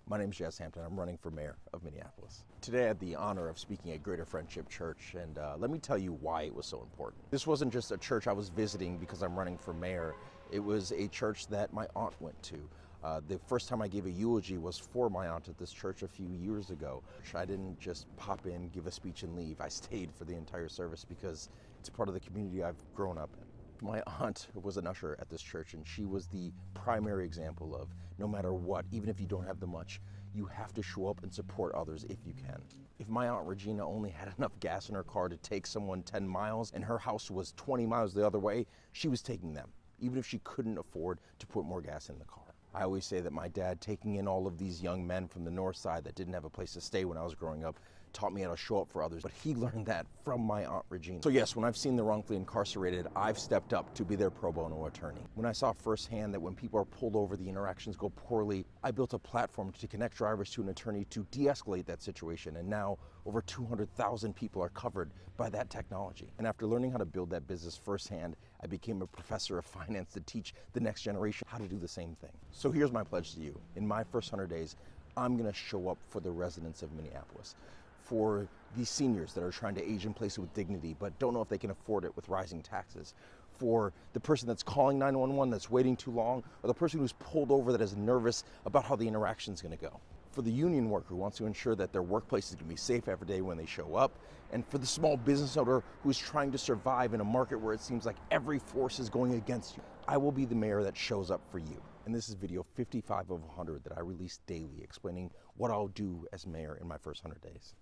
My name is Jess Hampton. I'm running for mayor of Minneapolis. Today I had the honor of speaking at Greater Friendship Church, and let me tell you why it was so important. This wasn't just a church I was visiting because I'm running for mayor. It was a church that my aunt went to. The first time I gave a eulogy was for my aunt at this church a few years ago. I didn't just pop in, give a speech, and leave. I stayed for the entire service because it's part of the community I've grown up in. My aunt was an usher at this church, and she was the primary example of no matter what, even if you don't have the much, you have to show up and support others if you can. If my Aunt Regina only had enough gas in her car to take someone 10 miles and her house was 20 miles the other way, she was taking them, even if she couldn't afford to put more gas in the car. I always say that my dad, taking in all of these young men from the north side that didn't have a place to stay when I was growing up, taught me how to show up for others, but he learned that from my Aunt Regina. So yes, when I've seen the wrongfully incarcerated, I've stepped up to be their pro bono attorney. When I saw firsthand that when people are pulled over, the interactions go poorly, I built a platform to connect drivers to an attorney to de-escalate that situation, and now over 200,000 people are covered by that technology. And after learning how to build that business firsthand, I became a professor of finance to teach the next generation how to do the same thing. So here's my pledge to you. In my first 100 days, I'm gonna show up for the residents of Minneapolis, for these seniors that are trying to age in place with dignity but don't know if they can afford it with rising taxes, for the person that's calling 911 that's waiting too long, or the person who's pulled over that is nervous about how the interaction's gonna go, for the union worker who wants to ensure that their workplace is gonna be safe every day when they show up, and for the small business owner who's trying to survive in a market where it seems like every force is going against you. I will be the mayor that shows up for you. And this is video 55 of 100 that I release daily explaining what I'll do as mayor in my first 100 days.